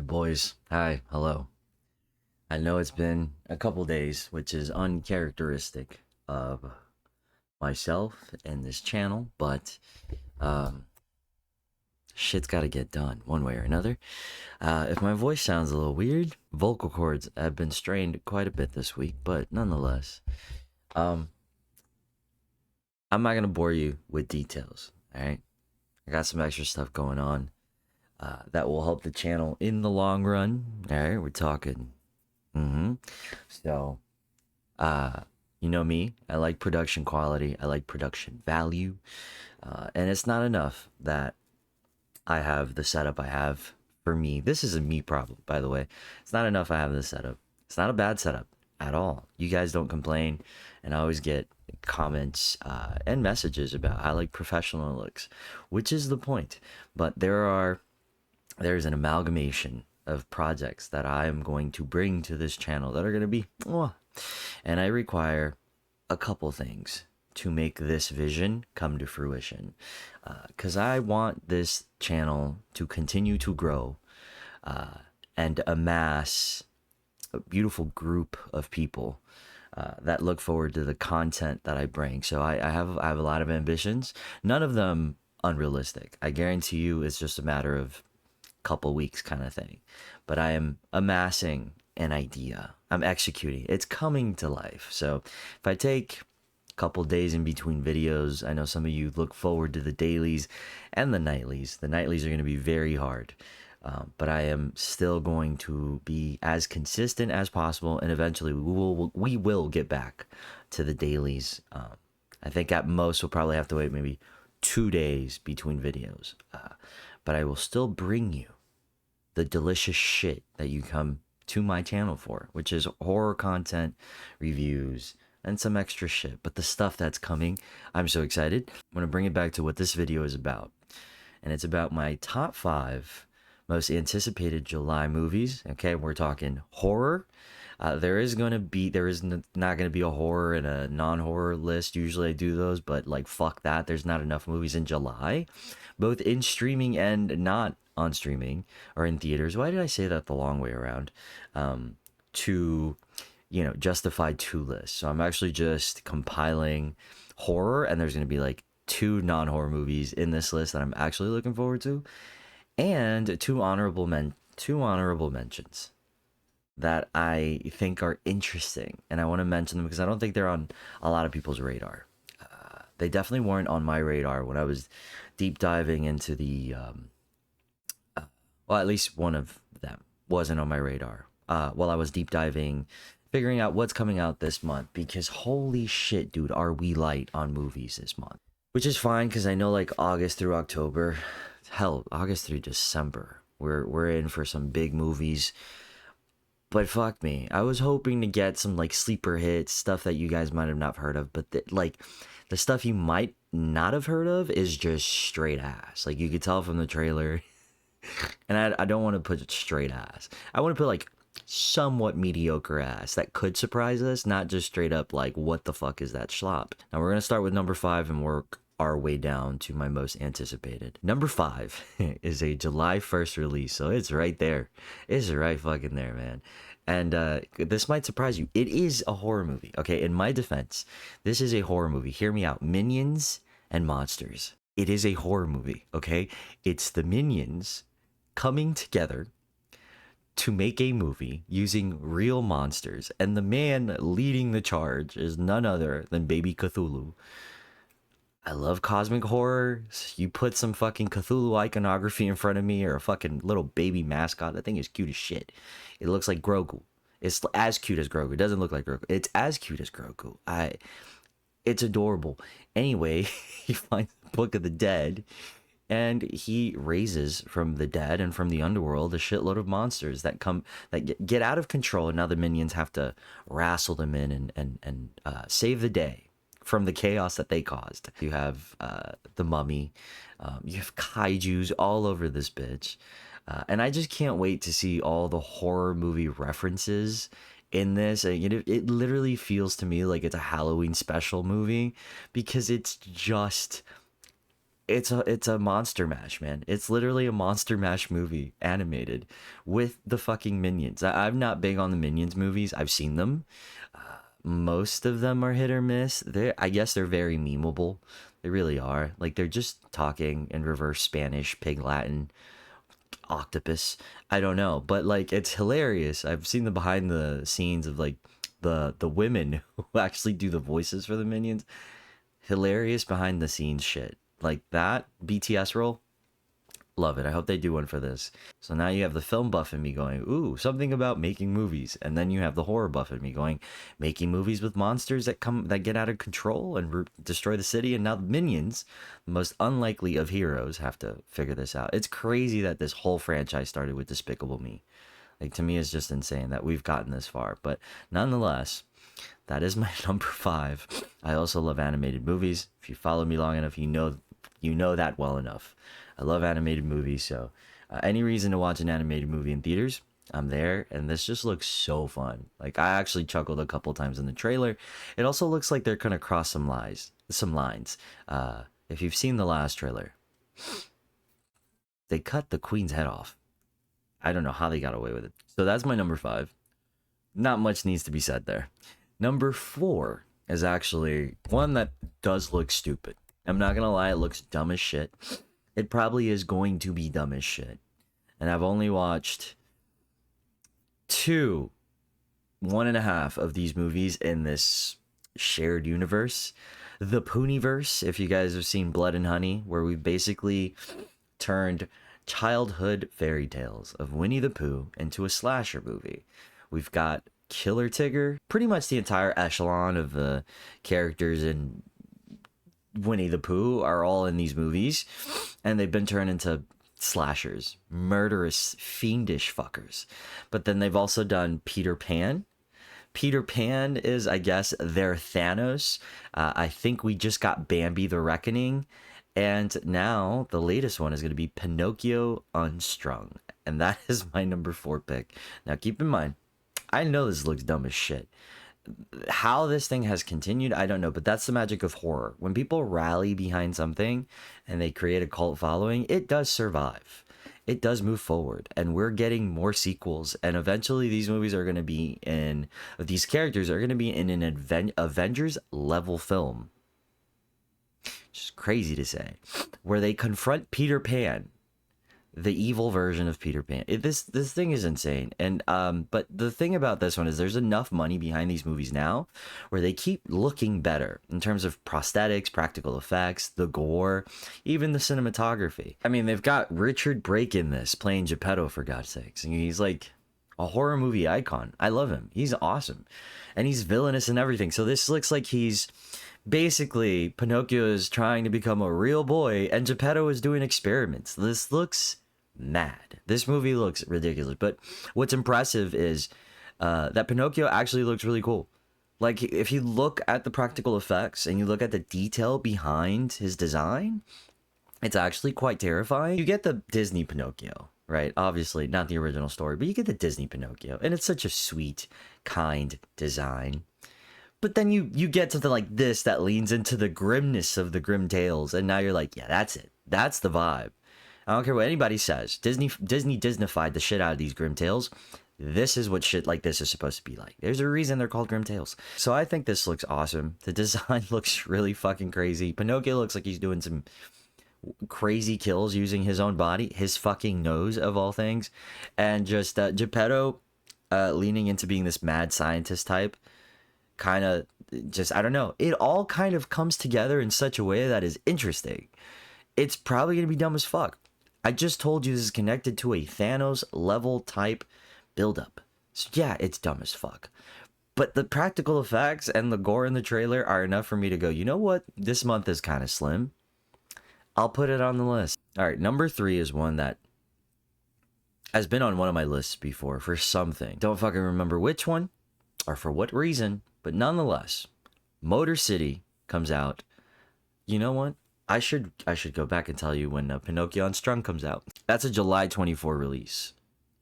boys? Hi, hello. I know it's been a couple days, which is uncharacteristic of myself and this channel, but um, shit's got to get done one way or another. If my voice sounds a little weird, vocal cords have been strained quite a bit this week, but nonetheless, um, I'm not gonna bore you with details. All right, I got some extra stuff going on that will help the channel in the long run. All right, we're talking. So Uh, you know me, I like production quality, I like production value, and it's not enough that I have the setup I have for me. This is a me problem, by the way. It's not enough I have the setup. It's not a bad setup at all. You guys don't complain, and I always get comments and messages about how like professional it looks, which is the point. But there's an amalgamation of projects that I am going to bring to this channel that are going to be and I require a couple things to make this vision come to fruition. Because I want this channel to continue to grow and amass a beautiful group of people that look forward to the content that I bring. So I have a lot of ambitions, none of them unrealistic. I guarantee you it's just a matter of couple weeks kind of thing. But I am amassing an idea. I'm executing. It's coming to life. So if I take a couple days in between videos, I know some of you look forward to the dailies and the nightlies. The nightlies are going to be very hard. But I am still going to be as consistent as possible, and eventually we will get back to the dailies. I think at most we'll probably have to wait maybe 2 days between videos, but I will still bring you the delicious shit that you come to my channel for, which is horror content, reviews, and some extra shit. But the stuff that's coming, I'm so excited. I'm going to bring it back to what this video is about. And it's about my top 5 most anticipated July movies. Okay, we're talking horror. There is not going to be a horror and a non-horror list. Usually I do those, but like fuck that. There's not enough movies in July, both in streaming and not on streaming or in theaters. Why did I say that the long way around? To justify 2 lists. So I'm actually just compiling horror, and there's going to be like 2 non-horror movies in this list that I'm actually looking forward to, and two honorable mentions that I think are interesting, and I want to mention them because I don't think they're on a lot of people's radar. They definitely weren't on my radar when I was deep diving into the well, at least one of them wasn't on my radar while I was deep diving, figuring out what's coming out this month, because holy shit, dude, are we light on movies this month? Which is fine because I know like August through October, hell, August through December, we're in for some big movies. But fuck me, I was hoping to get some like sleeper hits, stuff that you guys might have not heard of, but the stuff you might not have heard of is just straight ass. Like you could tell from the trailer. And I don't want to put straight ass. I want to put like somewhat mediocre ass that could surprise us, not just straight up like what the fuck is that schlop. Now we're gonna start with number 5 and work our way down to my most anticipated. Number 5 is a July 1st release, so it's right there. It's right fucking there, man. And this might surprise you. It is a horror movie. Okay, in my defense, this is a horror movie. Hear me out. Minions and monsters. It is a horror movie. Okay, it's the Minions coming together to make a movie using real monsters, and the man leading the charge is none other than Baby Cthulhu. I love cosmic horror. You put some fucking Cthulhu iconography in front of me, or a fucking little baby mascot, that thing is cute as shit. It looks like Grogu. It's as cute as Grogu. It doesn't look like Grogu. It's as cute as Grogu. It's adorable. Anyway, he finds the Book of the Dead, and he raises from the dead and from the underworld a shitload of monsters that get out of control, and now the minions have to wrestle them in and save the day from the chaos that they caused. You have the mummy, you have kaijus all over this bitch, and I just can't wait to see all the horror movie references in this. It literally feels to me like it's a Halloween special movie, because it's just it's a monster mash, man. It's literally a monster mash movie animated with the fucking minions. I'm not big on the minions movies. I've seen them. Most of them are hit or miss. I guess they're very memeable. They really are. Like they're just talking in reverse Spanish, pig Latin, octopus. I don't know, but like it's hilarious. I've seen the behind the scenes of like the women who actually do the voices for the minions. Hilarious behind the scenes shit. Like that BTS role. Love it. I hope they do one for this. So now you have the film buff in me going, ooh, something about making movies. And then you have the horror buff in me going, making movies with monsters that get out of control and destroy the city. And now the minions, the most unlikely of heroes, have to figure this out. It's crazy that this whole franchise started with Despicable Me. Like to me, it's just insane that we've gotten this far. But nonetheless, that is my number 5. I also love animated movies. If you follow me long enough, you know that well enough. I love animated movies, so any reason to watch an animated movie in theaters, I'm there, and this just looks so fun. Like I actually chuckled a couple times in the trailer. It also looks like they're gonna cross some lines. If you've seen the last trailer, they cut the queen's head off. I don't know how they got away with it. So that's my number 5. Not much needs to be said there. Number 4 is actually one that does look stupid. I'm not gonna lie, it looks dumb as shit. It probably is going to be dumb as shit. And I've only watched 1.5 of these movies in this shared universe. The Pooniverse, if you guys have seen Blood and Honey, where we basically turned childhood fairy tales of Winnie the Pooh into a slasher movie. We've got Killer Tigger, pretty much the entire echelon of the characters in Winnie the Pooh are all in these movies, and they've been turned into slashers, murderous, fiendish fuckers. But then they've also done Peter Pan. Peter Pan is, I guess, their Thanos. I think we just got Bambi the Reckoning, and now the latest one is going to be Pinocchio Unstrung, and that is my number 4 pick. Now keep in mind, I know this looks dumb as shit. How this thing has continued, I don't know, but that's the magic of horror. When people rally behind something and they create a cult following, it does survive. It does move forward, and we're getting more sequels, and eventually these movies are going to be in, these characters are going to be in an Avengers level film. Just crazy to say. Where they confront Peter Pan, the evil version of Peter Pan. This thing is insane. And but the thing about this one is there's enough money behind these movies now where they keep looking better in terms of prosthetics, practical effects, the gore, even the cinematography. I mean, they've got Richard Brake in this playing Geppetto, for God's sakes. And he's like a horror movie icon. I love him. He's awesome. And he's villainous and everything. So this looks like he's basically, Pinocchio is trying to become a real boy and Geppetto is doing experiments. This looks mad. This movie looks ridiculous. But what's impressive is that Pinocchio actually looks really cool. Like, if you look at the practical effects and you look at the detail behind his design, it's actually quite terrifying. You get the Disney Pinocchio, right? Obviously, not the original story, but you get the Disney Pinocchio. And it's such a sweet, kind design. But then you get something like this that leans into the grimness of the Grim Tales, and now you're like, yeah, that's it. That's the vibe. I don't care what anybody says. Disney Disneyfied the shit out of these Grim Tales. This is what shit like this is supposed to be like. There's a reason they're called Grim Tales. So I think this looks awesome. The design looks really fucking crazy. Pinocchio looks like he's doing some crazy kills using his own body, his fucking nose of all things, and just Geppetto leaning into being this mad scientist type. Kind of just, I don't know, it all kind of comes together in such a way that is interesting. It's probably gonna be dumb as fuck. I just told you this is connected to a Thanos level type buildup, so yeah, it's dumb as fuck, but the practical effects and the gore in the trailer are enough for me to go, you know what, this month is kind of slim. I'll put it on the list. All right, number 3 is one that has been on one of my lists before for something, don't fucking remember which one or for what reason. But nonetheless, Motor City comes out. You know what? I should go back and tell you when Pinocchio Unstrung comes out. That's a July 24 release,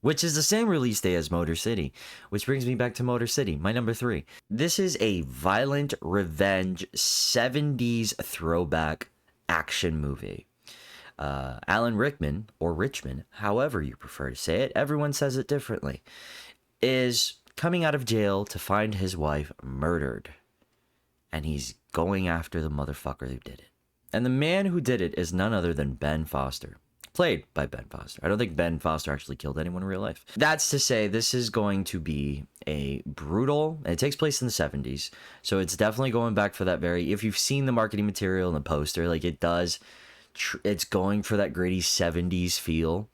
which is the same release day as Motor City, which brings me back to Motor City, my number 3. This is a violent revenge 70s throwback action movie. Alan Rickman, or Richman, however you prefer to say it, everyone says it differently, is coming out of jail to find his wife murdered. And he's going after the motherfucker who did it. And the man who did it is none other than Ben Foster. Played by Ben Foster. I don't think Ben Foster actually killed anyone in real life. That's to say, this is going to be a brutal... It takes place in the 70s. So it's definitely going back for that very... If you've seen the marketing material and the poster, like it does... It's going for that gritty 70s feel.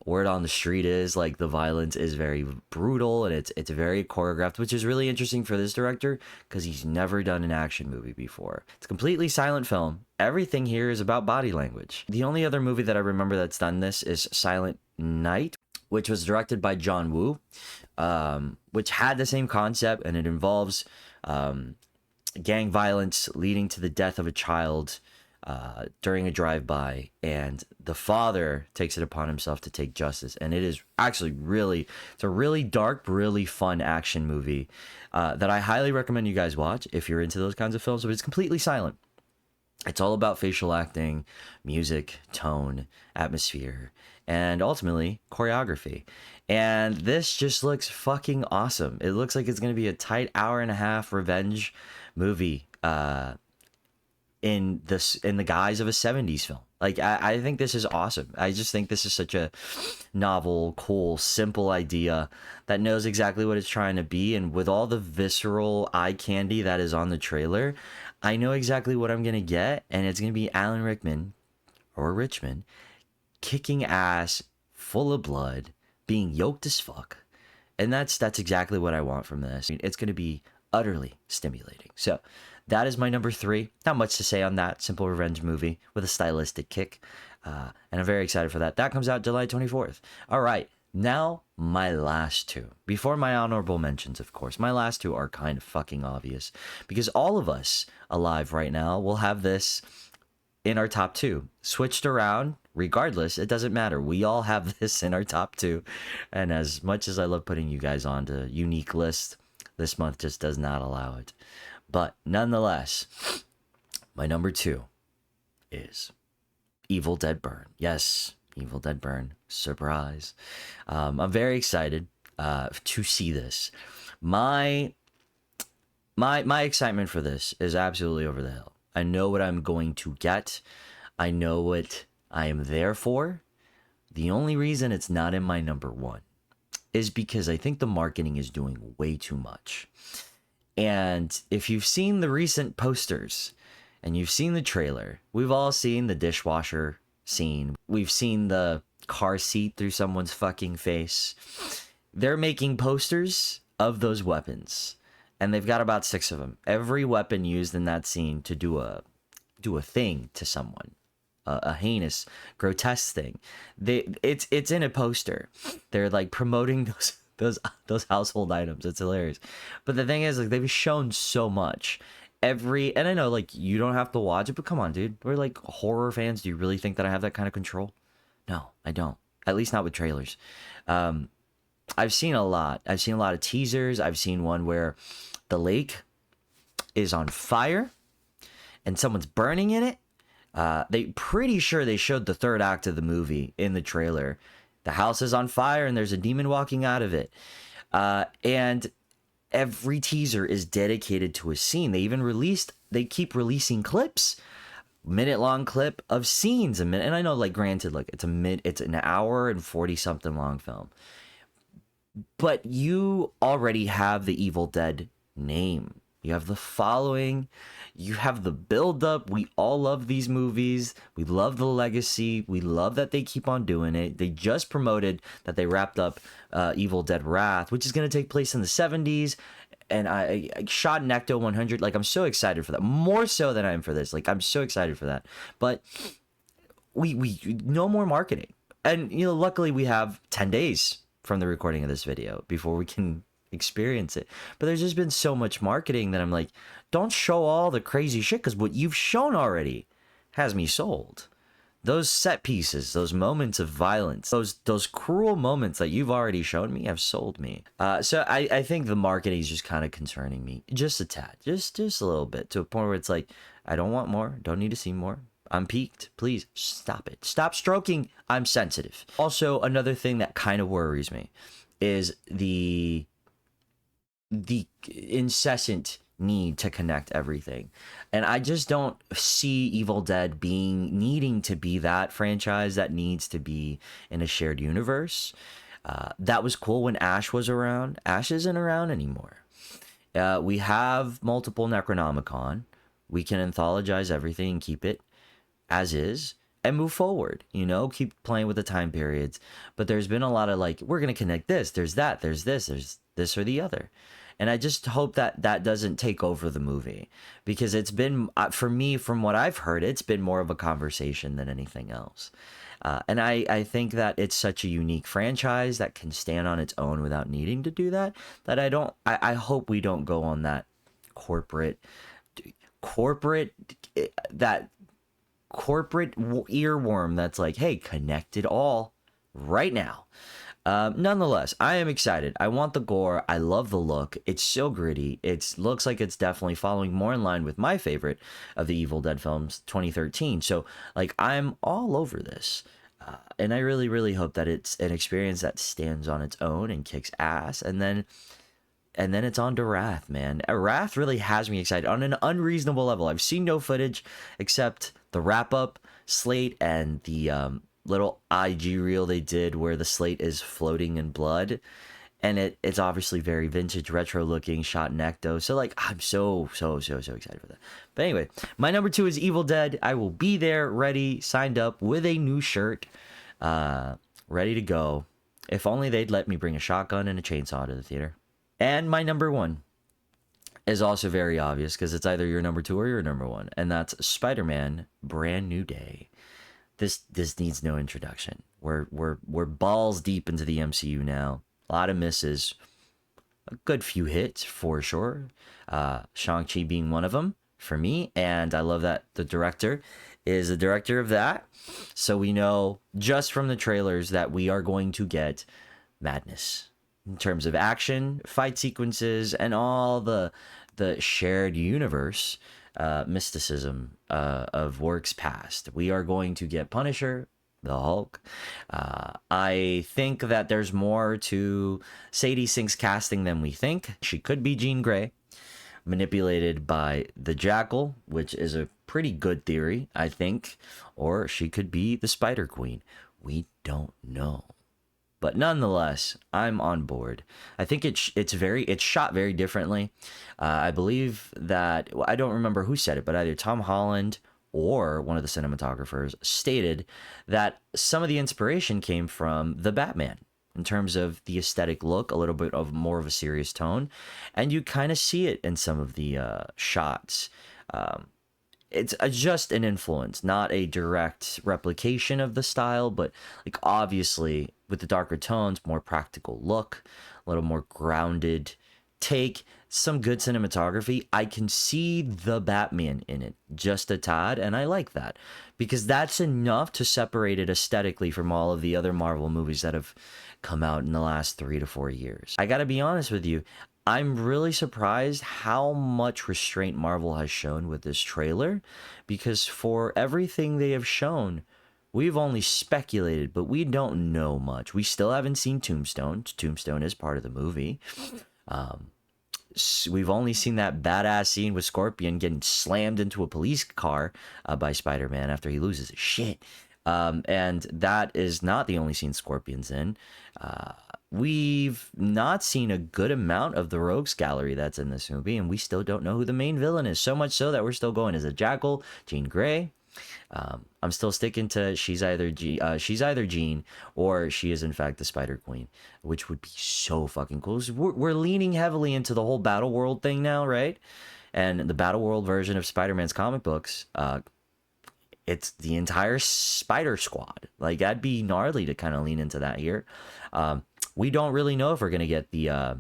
Word on the street is like the violence is very brutal and it's very choreographed, which is really interesting for this director because he's never done an action movie before. It's a completely silent film. Everything here is about body language. The only other movie that I remember that's done this is Silent Night, which was directed by John Woo, which had the same concept, and it involves gang violence leading to the death of a child during a drive-by, and the father takes it upon himself to take justice. And it is actually it's a really dark, really fun action movie that I highly recommend you guys watch if you're into those kinds of films. But it's completely silent. It's all about facial acting, music, tone, atmosphere, and ultimately choreography. And this just looks fucking awesome. It looks like it's going to be a tight hour-and-a-half revenge movie in the guise of a 70s film. Like, I think this is awesome. I just think this is such a novel, cool, simple idea that knows exactly what it's trying to be. And with all the visceral eye candy that is on the trailer, I know exactly what I'm going to get. And it's going to be Alan Rickman, or Richman, kicking ass, full of blood, being yoked as fuck. And that's exactly what I want from this. It's going to be utterly stimulating. So that is my number 3. Not much to say on that. Simple revenge movie with a stylistic kick. And I'm very excited for that. That comes out July 24th. All right. Now, my last 2. Before my honorable mentions, of course. My last 2 are kind of fucking obvious. Because all of us alive right now will have this in our top 2. Switched around, regardless, it doesn't matter. We all have this in our top 2. And as much as I love putting you guys onto unique lists, this month just does not allow it. But nonetheless, my number 2 is Evil Dead Burn. Yes, Evil Dead Burn. Surprise. I'm very excited to see this. My excitement for this is absolutely over the hill. I know what I'm going to get. I know what I am there for. The only reason it's not in my number 1 is because I think the marketing is doing way too much. And if you've seen the recent posters and you've seen the trailer, we've all seen the dishwasher scene. We've seen the car seat through someone's fucking face. They're making posters of those weapons, and they've got about 6 of them. Every weapon used in that scene to do a thing to someone, a heinous, grotesque thing. It's in a poster. They're like promoting those household items. It's hilarious. But the thing is, like, they've shown so much. And I know, like, you don't have to watch it, but come on, dude. We're like horror fans. Do you really think that I have that kind of control? No, I don't. At least not with trailers. I've seen a lot. I've seen a lot of teasers. I've seen one where the lake is on fire and someone's burning in it. They pretty sure they showed the 3rd act of the movie in the trailer. The house is on fire and there's a demon walking out of it. And every teaser is dedicated to a scene. They keep releasing clips, minute-long clip of scenes. And I know, like, granted, like, it's an hour and 40 something long film. But you already have the Evil Dead name. You have the following. You have the build-up. We all love these movies. We love the legacy. We love that they keep on doing it. They just promoted that they wrapped up Evil Dead Wrath, which is going to take place in the 70s. And I shot an Ecto 100. Like, I'm so excited for that. More so than I am for this. Like, I'm so excited for that. But we no more marketing. And, you know, luckily we have 10 days from the recording of this video before we can experience it. But there's just been so much marketing that I'm like, don't show all the crazy shit, because what you've shown already has me sold. Those set pieces, those moments of violence, those cruel moments that you've already shown me have sold me. So I think the marketing is just kind of concerning me, just a tad, just a little bit, to a point where it's like, I don't want more, don't need to see more. I'm peaked. Please stop it. Stop stroking. I'm sensitive. Also, another thing that kind of worries me is the incessant need to connect everything. And I just don't see Evil Dead needing to be that franchise that needs to be in a shared universe. That was cool when Ash was around. Ash isn't around anymore. We have multiple Necronomicon. We can anthologize everything and keep it as is and move forward, keep playing with the time periods. But there's been a lot of like, we're going to connect this, there's that, there's this or the other. And I just hope that that doesn't take over the movie, because it's been, for me, from what I've heard, it's been more of a conversation than anything else. And I think that it's such a unique franchise that can stand on its own without needing to do that, that I hope we don't go on that corporate, that corporate earworm that's like, hey, connect it all right now. Nonetheless, I am excited. I want the gore. I love the look. It's so gritty. It looks like it's definitely following more in line with my favorite of the Evil Dead films, 2013. So, like, I'm all over this. And I really, really hope that it's an experience that stands on its own and kicks ass. And then it's on to Wrath, man. Wrath really has me excited on an unreasonable level. I've seen no footage except the wrap-up slate and the little IG reel they did where the slate is floating in blood, and it's obviously very vintage, retro looking, shot in Ecto. So like, I'm so excited for that. But anyway, my number 2 is Evil Dead. I will be there, ready, signed up with a new shirt, ready to go. If only they'd let me bring a shotgun and a chainsaw to the theater. And my number 1 is also very obvious, because it's either your number 2 or your number 1, and that's Spider-Man: Brand New Day. This needs no introduction. We're balls deep into the MCU now. A lot of misses, a good few hits for sure. Shang-Chi being one of them for me, and I love that the director is the director of that. So we know just from the trailers that we are going to get madness in terms of action, fight sequences, and all the shared universe mysticism of works past. We are going to get Punisher, the Hulk. I think that there's more to Sadie Sink's casting than we think. She could be Jean Grey, manipulated by the Jackal, which is a pretty good theory, I think. Or she could be the Spider Queen. We don't know. But nonetheless, I'm on board. I think it's shot very differently. I believe that, I don't remember who said it, but either Tom Holland or one of the cinematographers stated that some of the inspiration came from the Batman in terms of the aesthetic look, a little bit of more of a serious tone, and you kind of see it in some of the shots. It's just an influence, not a direct replication of the style, but like obviously with the darker tones, more practical look, a little more grounded take, some good cinematography. I can see the Batman in it just a tad, and I like that because that's enough to separate it aesthetically from all of the other Marvel movies that have come out in the last 3 to 4 years. I gotta be honest with you, I'm really surprised how much restraint Marvel has shown with this trailer, because for everything they have shown, we've only speculated, but we don't know much. We still haven't seen Tombstone. Tombstone is part of the movie. We've only seen that badass scene with Scorpion getting slammed into a police car by Spider-Man after he loses his shit. And that is not the only scene Scorpion's in. We've not seen a good amount of the Rogues Gallery that's in this movie, and we still don't know who the main villain is. So much so that we're still going, is it Jackal, Jean Grey? I'm still sticking to she's either Jean or she is in fact the Spider Queen, which would be so fucking cool. We're leaning heavily into the whole Battle World thing now, right? And the Battle World version of Spider-Man's comic books, it's the entire Spider Squad. Like, that'd be gnarly to kind of lean into that here. We don't really know if we're gonna get the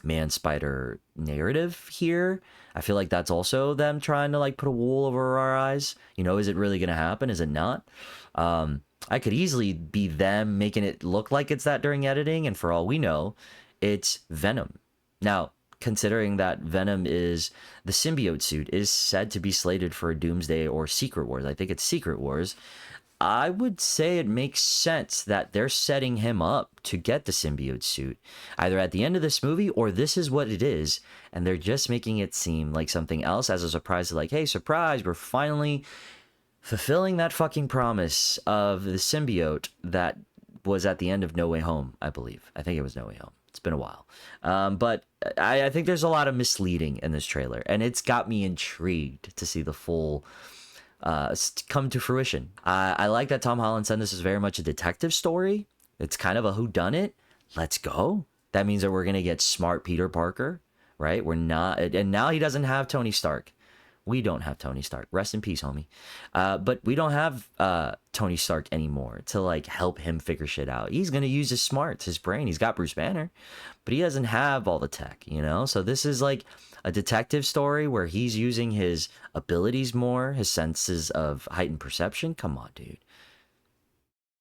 Man Spider narrative here. I feel like that's also them trying to like put a wool over our eyes. Is it really gonna happen? Is it not? I could easily be them making it look like it's that during editing, and for all we know, it's Venom. Now, considering that Venom is the symbiote suit is said to be slated for a Doomsday or Secret Wars. I think it's Secret Wars. I would say it makes sense that they're setting him up to get the symbiote suit either at the end of this movie or this is what it is. And they're just making it seem like something else as a surprise. Like, hey, surprise, we're finally fulfilling that fucking promise of the symbiote that was at the end of No Way Home, I believe. I think it was No Way Home. It's been a while. But I think there's a lot of misleading in this trailer. And it's got me intrigued to see the full come to fruition. I like that Tom Holland said this is very much a detective story. It's kind of a whodunit. Let's go. That means that we're going to get smart Peter Parker, right? We're not, and now he doesn't have Tony Stark. We don't have Tony Stark. Rest in peace, homie. But we don't have Tony Stark anymore to like help him figure shit out. He's going to use his smarts, his brain. He's got Bruce Banner, but he doesn't have all the tech, you know? So this is like a detective story where he's using his abilities more, his senses of heightened perception. Come on, dude.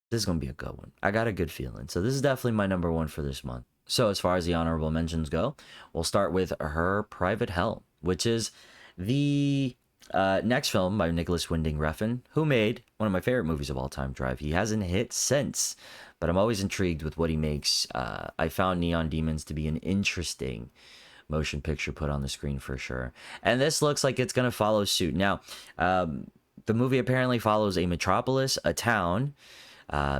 This is going to be a good one. I got a good feeling. So this is definitely my number one for this month. So as far as the honorable mentions go, we'll start with Her Private Hell, which is the next film by Nicholas Winding Refn, who made one of my favorite movies of all time, Drive. He hasn't hit since, but I'm always intrigued with what he makes. I found Neon Demons to be an interesting motion picture put on the screen for sure. And this looks like it's going to follow suit. Now, the movie apparently follows a metropolis, a town,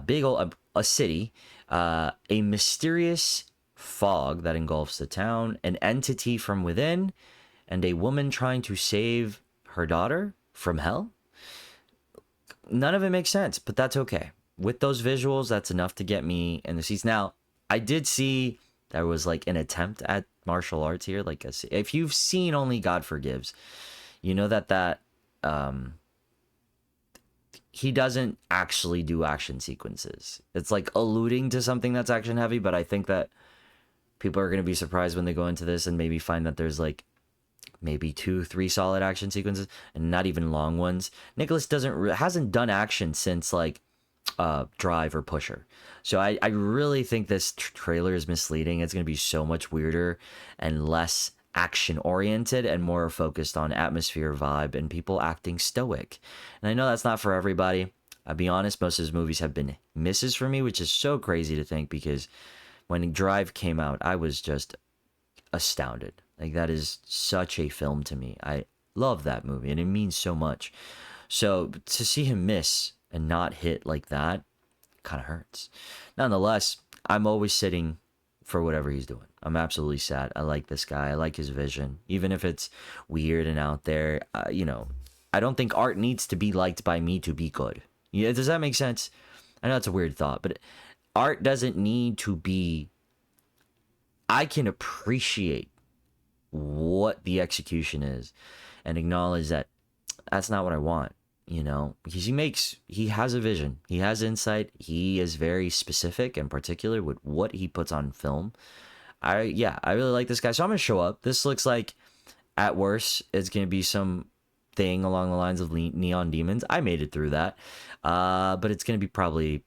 big old, a city, a mysterious fog that engulfs the town, an entity from within, and a woman trying to save her daughter from hell. None of it makes sense, but that's okay. With those visuals, that's enough to get me in the seats. Now, I did see there was like an attempt at martial arts here. Like, if you've seen Only God Forgives, you know that he doesn't actually do action sequences. It's like alluding to something that's action heavy, but I think that people are going to be surprised when they go into this and maybe find that there's like maybe 2-3 solid action sequences and not even long ones. Nicholas hasn't done action since like Drive or Pusher. So I really think this trailer is misleading. It's going to be so much weirder and less action oriented and more focused on atmosphere, vibe, and people acting stoic. And I know that's not for everybody. I'll be honest, most of his movies have been misses for me, which is so crazy to think because when Drive came out, I was just astounded. Like, that is such a film to me. I love that movie and it means so much. So to see him miss and not hit like that kind of hurts. Nonetheless, I'm always sitting for whatever he's doing. I'm absolutely sad. I like this guy. I like his vision. Even if it's weird and out there, you know, I don't think art needs to be liked by me to be good. Yeah, does that make sense? I know it's a weird thought, but art doesn't need to be... I can appreciate what the execution is and acknowledge that that's not what I want, you know, because he has a vision, he has insight, he is very specific and particular with what he puts on film. I really like this guy, so I'm gonna show up. This looks like at worst it's gonna be some thing along the lines of Neon Demons. I made it through that, but it's gonna be probably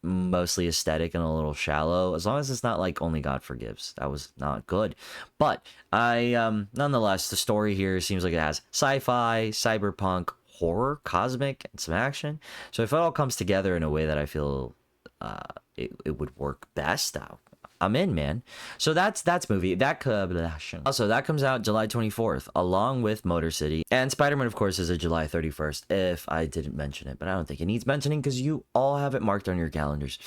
mostly aesthetic and a little shallow, as long as it's not like Only God Forgives. That was not good. But I nonetheless, the story here seems like it has sci-fi, cyberpunk, horror, cosmic, and some action. So if it all comes together in a way that I feel it would work best, I'm in, man. So that's movie. Also, that comes out July 24th, along with Motor City. And Spider-Man, of course, is a July 31st, if I didn't mention it. But I don't think it needs mentioning because you all have it marked on your calendars.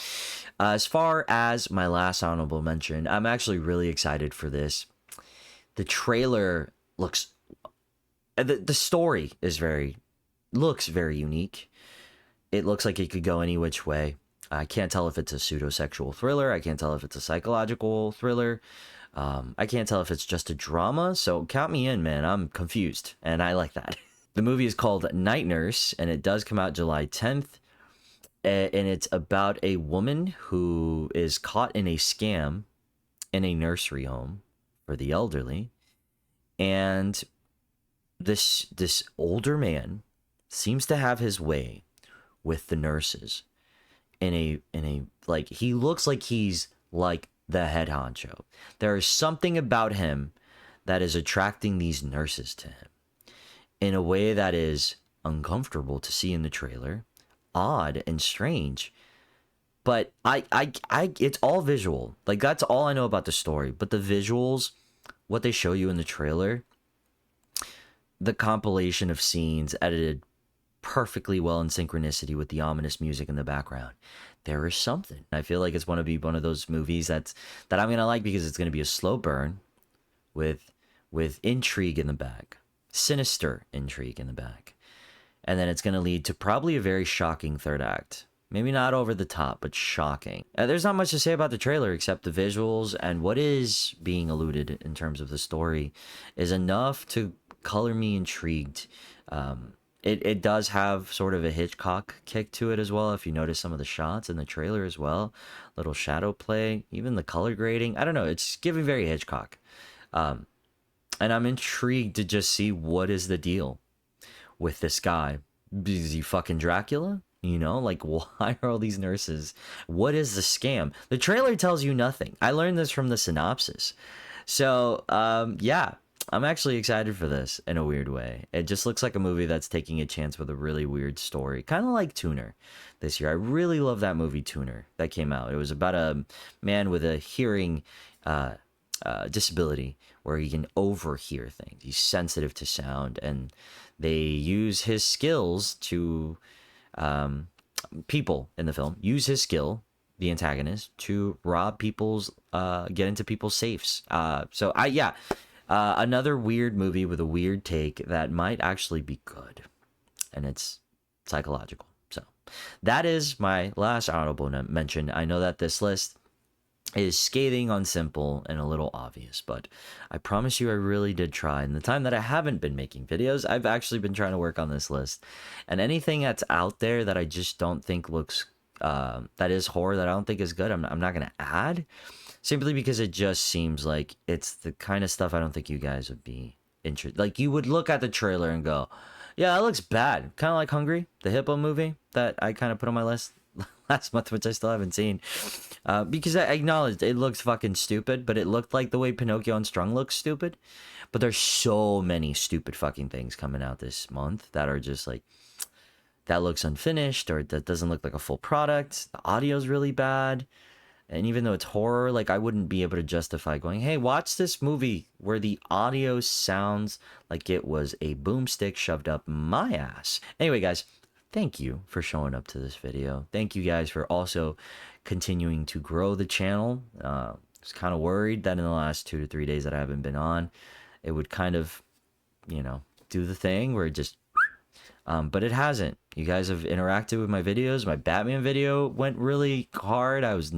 As far as my last honorable mention, I'm actually really excited for this. The trailer looks... The story looks very unique. It looks like it could go any which way. I can't tell if it's a pseudo-sexual thriller. I can't tell if it's a psychological thriller. I can't tell if it's just a drama. So count me in, man. I'm confused, and I like that. The movie is called Night Nurse, and it does come out July 10th. And it's about a woman who is caught in a scam in a nursery home for the elderly. And this older man seems to have his way with the nurses. In a like, he looks like he's like the head honcho. There is something about him that is attracting these nurses to him in a way that is uncomfortable to see in the trailer, odd and strange. But it's all visual. Like, that's all I know about the story. But the visuals, what they show you in the trailer, the compilation of scenes edited perfectly well in synchronicity with the ominous music in the background, there is something. I feel like it's going to be one of those movies that I'm gonna like, because it's gonna be a slow burn with intrigue in the back, sinister intrigue in the back, and then it's gonna lead to probably a very shocking third act. Maybe not over the top, but shocking. There's not much to say about the trailer except the visuals, and what is being alluded in terms of the story is enough to color me intrigued. It does have sort of a Hitchcock kick to it as well. If you notice some of the shots in the trailer as well, little shadow play, even the color grading. I don't know. It's giving very Hitchcock. And I'm intrigued to just see what is the deal with this guy. Is he fucking Dracula? You know, like, why are all these nurses? What is the scam? The trailer tells you nothing. I learned this from the synopsis. So, yeah, I'm actually excited for this in a weird way. It just looks like a movie that's taking a chance with a really weird story. Kind of like Tuner this year. I really love that movie, Tuner, that came out. It was about a man with a hearing disability where he can overhear things. He's sensitive to sound, and they use his skills to... people in the film use his skill, the antagonist, to rob people's get into people's safes. Another weird movie with a weird take that might actually be good, and it's psychological. So that is my last honorable mention. I know that this list is scathing on simple and a little obvious, but I promise you I really did try. In the time that I haven't been making videos, I've actually been trying to work on this list, and anything that's out there that I just don't think looks that is horror, that I don't think is good, I'm not gonna add, simply because it just seems like it's the kind of stuff I don't think you guys would be interested. Like, you would look at the trailer and go, yeah, that looks bad, kind of like Hungry, the hippo movie that I kind of put on my list last month, which I still haven't seen, because I acknowledged it looks fucking stupid, but it looked like the way Pinocchio Unstrung looks stupid. But there's so many stupid fucking things coming out this month that are just like, that looks unfinished, or that doesn't look like a full product. The audio's really bad, and even though it's horror, like, I wouldn't be able to justify going, hey, watch this movie where the audio sounds like it was a boomstick shoved up my ass. Anyway, guys, thank you for showing up to this video. Thank you guys for also continuing to grow the channel. I was kind of worried that in the last 2 to 3 days that I haven't been on, it would kind of, you know, do the thing where it just... but it hasn't. You guys have interacted with my videos. My Batman video went really hard. I was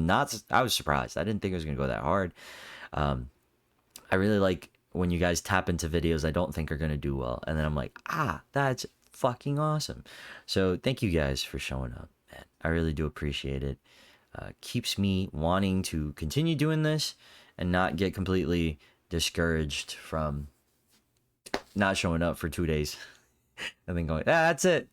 surprised. I didn't think it was going to go that hard. I really like when you guys tap into videos I don't think are going to do well, and then I'm like, that's fucking awesome. So thank you guys for showing up, man. I really do appreciate it. Keeps me wanting to continue doing this and not get completely discouraged from not showing up for 2 days and then going, that's it.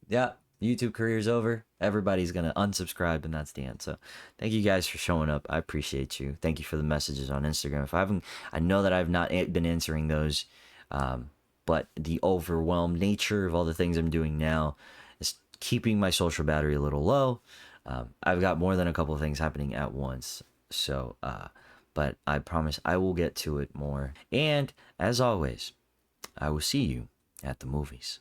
Yeah, YouTube career's over. Everybody's gonna unsubscribe, and that's the end. So thank you guys for showing up. I appreciate you. Thank you for the messages on Instagram. I know that I've not been answering those, but the overwhelmed nature of all the things I'm doing now is keeping my social battery a little low. I've got more than a couple of things happening at once. So, but I promise I will get to it more. And as always, I will see you at the movies.